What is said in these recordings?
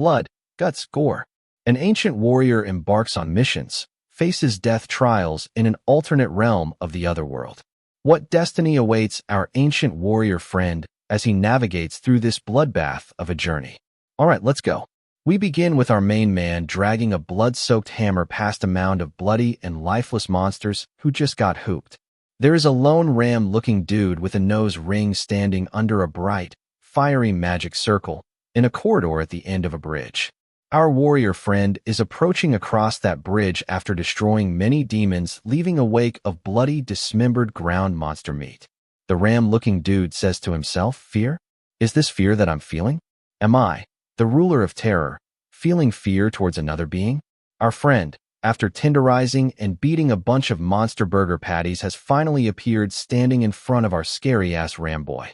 blood, guts, gore. An ancient warrior embarks on missions, faces death trials in an alternate realm of the Otherworld. What destiny awaits our ancient warrior friend as he navigates through this bloodbath of a journey? Alright, let's go. We begin with our main man dragging a blood-soaked hammer past a mound of bloody and lifeless monsters who just got hooped. There is a lone ram-looking dude with a nose ring standing under a bright, fiery magic circle in a corridor at the end of a bridge. Our warrior friend is approaching across that bridge after destroying many demons, leaving a wake of bloody, dismembered ground monster meat. The ram-looking dude says to himself, "Fear? Is this fear that I'm feeling? Am I, the ruler of terror, feeling fear towards another being?" Our friend, after tenderizing and beating a bunch of monster burger patties, has finally appeared standing in front of our scary-ass ram boy.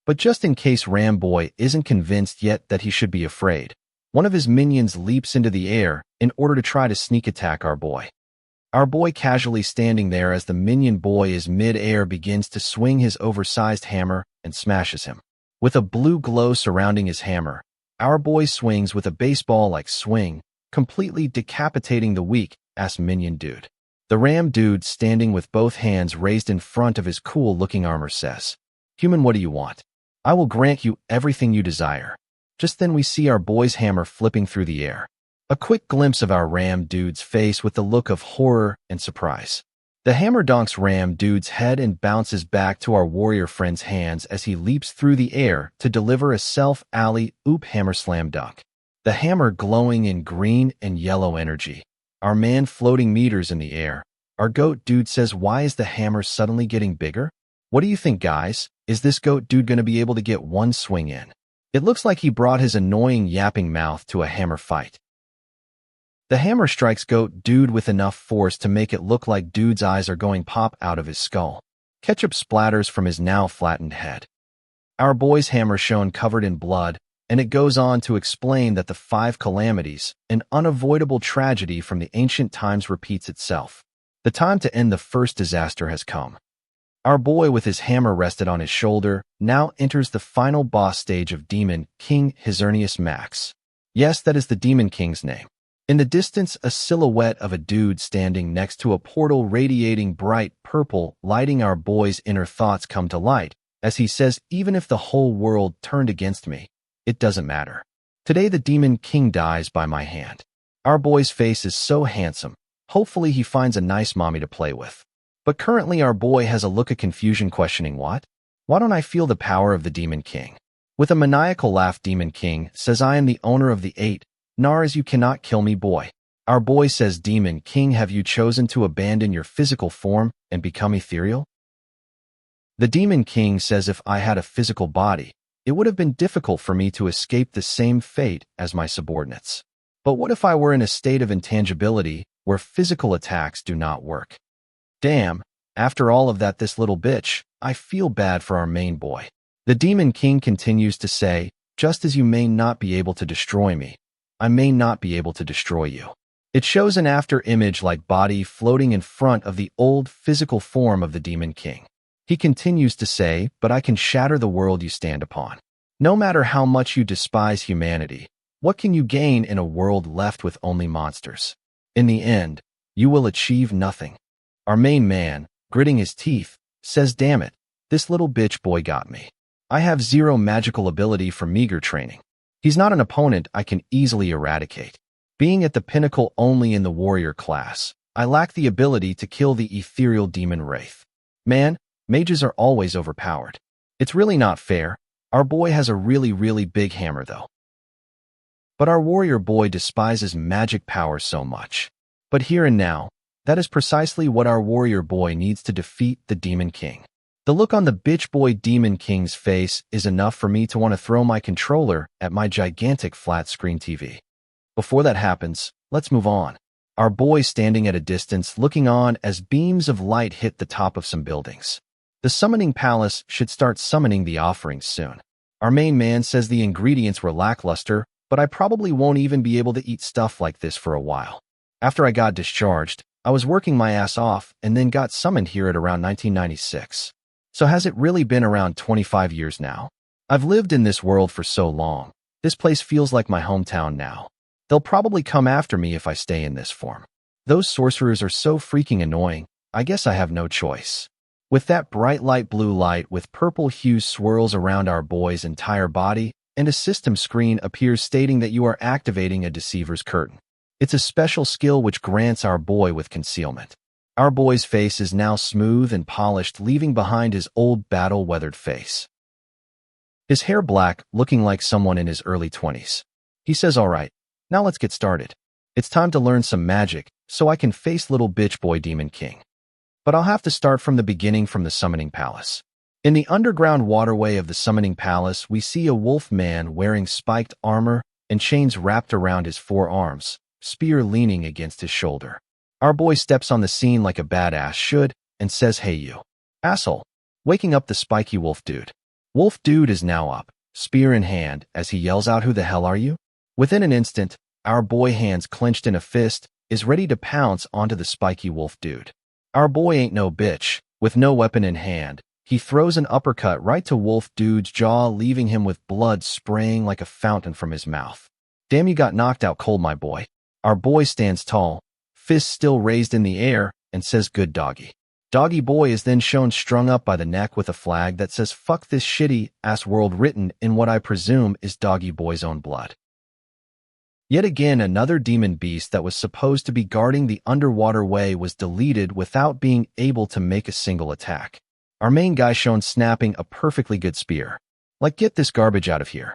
But just in case ram boy isn't convinced yet that he should be afraid, one of his minions leaps into the air in order to try to sneak attack our boy. Our boy casually standing there as the minion boy is mid-air begins to swing his oversized hammer and smashes him. With a blue glow surrounding his hammer, our boy swings with a baseball-like swing, completely decapitating the weak-ass minion dude. The ram dude standing with both hands raised in front of his cool-looking armor says, "Human, what do you want? I will grant you everything you desire." Just then we see our boy's hammer flipping through the air. A quick glimpse of our ram dude's face with the look of horror and surprise. The hammer donks ram dude's head and bounces back to our warrior friend's hands as he leaps through the air to deliver a self-alley-oop hammer slam dunk. The hammer glowing in green and yellow energy. Our man floating meters in the air. Our goat dude says, "Why is the hammer suddenly getting bigger? What do you think, guys? Is this goat dude going to be able to get one swing in?" It looks like he brought his annoying yapping mouth to a hammer fight. The hammer strikes goat dude with enough force to make it look like dude's eyes are going pop out of his skull. Ketchup splatters from his now flattened head. Our boy's hammer shown covered in blood, and it goes on to explain that the 5 calamities, an unavoidable tragedy from the ancient times, repeats itself. The time to end the first disaster has come. Our boy, with his hammer rested on his shoulder, now enters the final boss stage of Demon King Hisernius Max. Yes, that is the Demon King's name. In the distance, a silhouette of a dude standing next to a portal radiating bright purple, lighting our boy's inner thoughts come to light, as he says, "Even if the whole world turned against me, it doesn't matter. Today the Demon King dies by my hand." Our boy's face is so handsome. Hopefully he finds a nice mommy to play with. But currently our boy has a look of confusion, questioning, "What? Why don't I feel the power of the Demon King?" With a maniacal laugh, Demon King says, "I am the owner of the 8. Nars, you cannot kill me, boy." Our boy says, "Demon King, have you chosen to abandon your physical form and become ethereal?" The Demon King says, "If I had a physical body, it would have been difficult for me to escape the same fate as my subordinates. But what if I were in a state of intangibility where physical attacks do not work? Damn, after all of that, this little bitch, I feel bad for our main boy." The Demon King continues to say, "Just as you may not be able to destroy me, I may not be able to destroy you." It shows an after-image-like body floating in front of the old physical form of the Demon King. He continues to say, "But I can shatter the world you stand upon. No matter how much you despise humanity, what can you gain in a world left with only monsters? In the end, you will achieve nothing." Our main man, gritting his teeth, says, "Damn it, this little bitch boy got me. I have 0 magical ability from meager training. He's not an opponent I can easily eradicate. Being at the pinnacle only in the warrior class, I lack the ability to kill the ethereal demon wraith. Man, mages are always overpowered. It's really not fair. Our boy has a really big hammer though." But our warrior boy despises magic power so much. But here and now, that is precisely what our warrior boy needs to defeat the Demon King. The look on the bitch boy Demon King's face is enough for me to want to throw my controller at my gigantic flat screen TV. Before that happens, let's move on. Our boy standing at a distance looking on as beams of light hit the top of some buildings. The summoning palace should start summoning the offerings soon. Our main man says the ingredients were lackluster, but I probably won't even be able to eat stuff like this for a while. After I got discharged, I was working my ass off and then got summoned here at around 1996. So has it really been around 25 years now? I've lived in this world for so long. This place feels like my hometown now. They'll probably come after me if I stay in this form. Those sorcerers are so freaking annoying. I guess I have no choice. With that bright light blue light with purple hues swirls around our boy's entire body, and a system screen appears stating that you are activating a deceiver's curtain. It's a special skill which grants our boy with concealment. Our boy's face is now smooth and polished, leaving behind his old battle-weathered face. His hair black, looking like someone in his early 20s. He says, "All right, now let's get started. It's time to learn some magic, so I can face little bitch boy Demon King. But I'll have to start from the beginning, from the Summoning Palace." In the underground waterway of the Summoning Palace, we see a wolf man wearing spiked armor and chains wrapped around his forearms, spear leaning against his shoulder. Our boy steps on the scene like a badass should and says, "Hey you, asshole," waking up the spiky wolf dude. Wolf dude is now up, spear in hand, as he yells out, "Who the hell are you?" Within an instant, our boy, hands clenched in a fist, is ready to pounce onto the spiky wolf dude. Our boy ain't no bitch. With no weapon in hand, he throws an uppercut right to wolf dude's jaw, leaving him with blood spraying like a fountain from his mouth. "Damn, you got knocked out cold, my boy." Our boy stands tall, fists still raised in the air, and says, "Good doggy." Doggy boy is then shown strung up by the neck with a flag that says, "Fuck this shitty ass world," written in what I presume is doggy boy's own blood. Yet again, another demon beast that was supposed to be guarding the underwater way was deleted without being able to make a single attack. Our main guy shown snapping a perfectly good spear. Like, get this garbage out of here.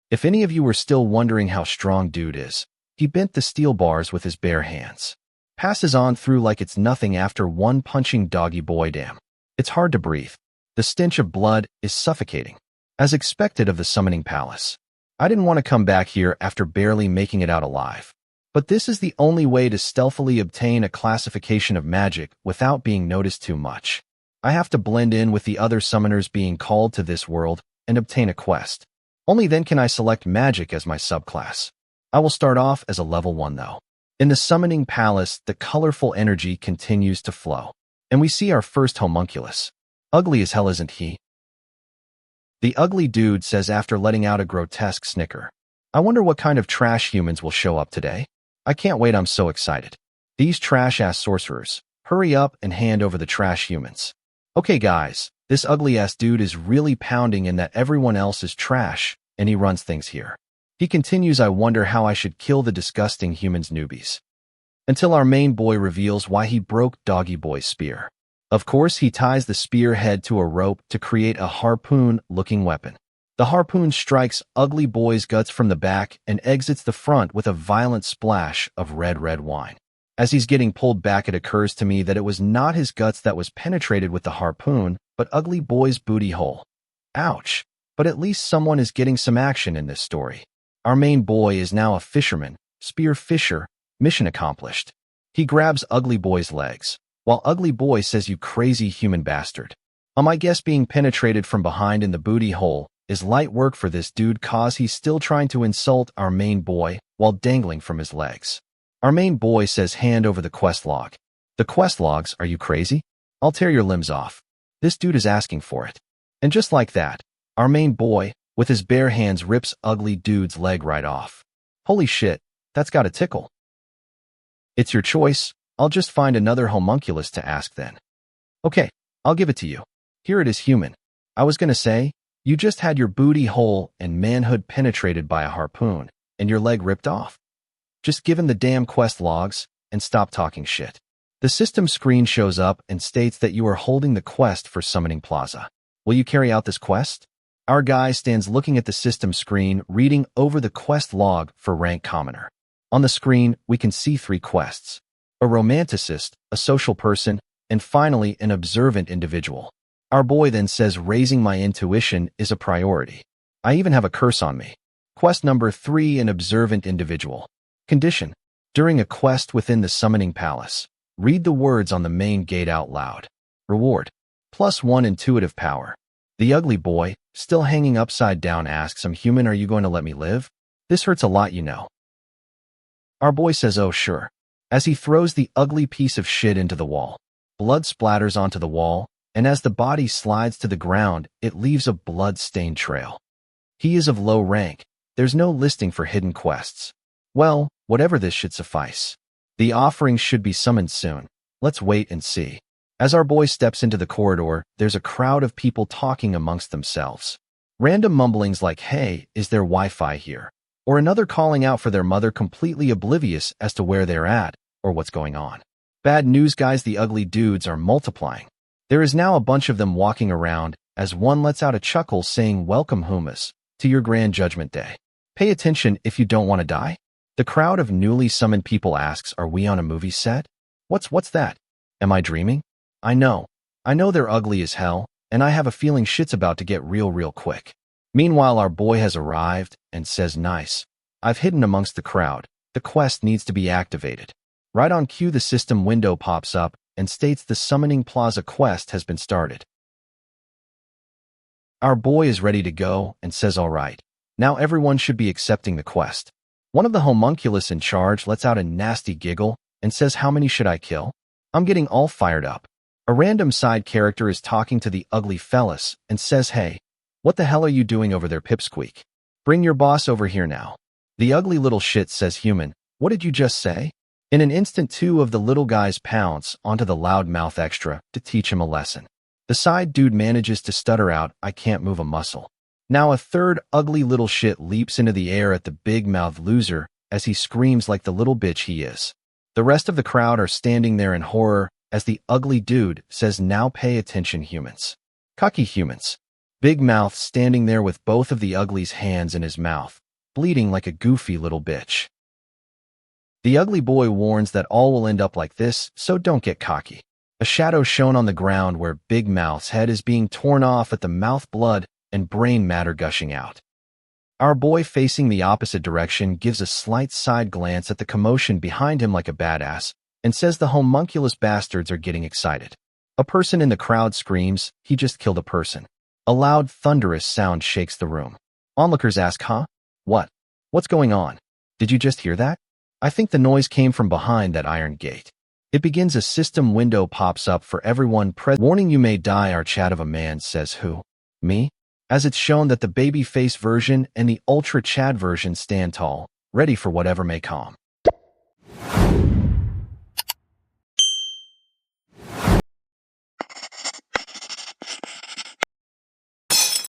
If any of you were still wondering how strong dude is, he bent the steel bars with his bare hands. Passes on through like it's nothing after one punching doggy boy. Damn. It's hard to breathe. The stench of blood is suffocating. As expected of the Summoning Palace. I didn't want to come back here after barely making it out alive. But this is the only way to stealthily obtain a classification of magic without being noticed too much. I have to blend in with the other summoners being called to this world and obtain a quest. Only then can I select magic as my subclass. I will start off as a level 1 though. In the Summoning Palace, the colorful energy continues to flow. And we see our first homunculus. Ugly as hell, isn't he? The ugly dude says after letting out a grotesque snicker. "I wonder what kind of trash humans will show up today. I can't wait, I'm so excited. These trash-ass sorcerers, hurry up and hand over the trash humans." Okay guys, this ugly-ass dude is really pounding in that everyone else is trash, and he runs things here. He continues, "I wonder how I should kill the disgusting humans newbies." Until our main boy reveals why he broke doggy boy's spear. Of course, he ties the spear head to a rope to create a harpoon-looking weapon. The harpoon strikes ugly boy's guts from the back and exits the front with a violent splash of red wine. As he's getting pulled back, it occurs to me that it was not his guts that was penetrated with the harpoon, but ugly boy's booty hole. Ouch. But at least someone is getting some action in this story. Our main boy is now a fisherman, spear fisher, mission accomplished. He grabs ugly boy's legs, while ugly boy says, "You crazy human bastard." I guess being penetrated from behind in the booty hole is light work for this dude, cause he's still trying to insult our main boy while dangling from his legs. Our main boy says, "Hand over the quest log." The quest logs? Are you crazy? I'll tear your limbs off. This dude is asking for it. And just like that, our main boy, with his bare hands, rips ugly dude's leg right off. Holy shit, that's gotta tickle. It's your choice. I'll just find another homunculus to ask then. Okay, I'll give it to you. Here it is, human. I was gonna say, you just had your booty hole and manhood penetrated by a harpoon, and your leg ripped off. Just give him the damn quest logs, and stop talking shit. The system screen shows up and states that you are holding the quest for Summoning Plaza. Will you carry out this quest? Our guy stands looking at the system screen, reading over the quest log for rank commoner. On the screen, we can see 3 quests. A romanticist, a social person, and finally an observant individual. Our boy then says raising my intuition is a priority. I even have a curse on me. Quest number 3, an observant individual. Condition: during a quest within the Summoning Palace, read the words on the main gate out loud. Reward: +1 intuitive power. The ugly boy, still hanging upside down, asks, "I'm human, are you going to let me live? This hurts a lot, you know." Our boy says, "Oh sure," as he throws the ugly piece of shit into the wall. Blood splatters onto the wall, and as the body slides to the ground, it leaves a blood-stained trail. He is of low rank. There's no listing for hidden quests. Well, whatever this should suffice. The offerings should be summoned soon. Let's wait and see. As our boy steps into the corridor, there's a crowd of people talking amongst themselves. Random mumblings like, "Hey, is there Wi-Fi here?" Or another calling out for their mother, completely oblivious as to where they're at or what's going on. Bad news, guys, the ugly dudes are multiplying. There is now a bunch of them walking around as one lets out a chuckle saying, "Welcome, Humas, to your grand judgment day. Pay attention if you don't want to die." The crowd of newly summoned people asks, "Are we on a movie set? What's that? Am I dreaming?" I know they're ugly as hell, and I have a feeling shit's about to get real quick. Meanwhile, our boy has arrived and says, "Nice. I've hidden amongst the crowd. The quest needs to be activated." Right on cue, the system window pops up and states the Summoning Plaza quest has been started. Our boy is ready to go and says, "All right. Now everyone should be accepting the quest." One of the homunculus in charge lets out a nasty giggle and says, "How many should I kill?" I'm getting all fired up. A random side character is talking to the ugly fellas and says, "Hey, what the hell are you doing over there, Pipsqueak? Bring your boss over here now." The ugly little shit says, "Human, what did you just say?" In an instant, two of the little guys pounce onto the loudmouth extra to teach him a lesson. The side dude manages to stutter out, "I can't move a muscle." Now a third ugly little shit leaps into the air at the big-mouthed loser as he screams like the little bitch he is. The rest of the crowd are standing there in horror as the ugly dude says, "Now pay attention, humans. Cocky humans." Big Mouth standing there with both of the ugly's hands in his mouth, bleeding like a goofy little bitch. The ugly boy warns that all will end up like this, so don't get cocky. A shadow shown on the ground where Big Mouth's head is being torn off at the mouth, blood and brain matter gushing out. Our boy, facing the opposite direction, gives a slight side glance at the commotion behind him like a badass and says the homunculus bastards are getting excited. A person in the crowd screams, "He just killed a person." A loud, thunderous sound shakes the room. Onlookers ask, "Huh? What? What's going on? Did you just hear that?" I think the noise came from behind that iron gate. It begins. A system window pops up for everyone present. "Warning, you may die." Our chat of a man says, "Who? Me?" As it's shown that the baby face version and the ultra Chad version stand tall, ready for whatever may come.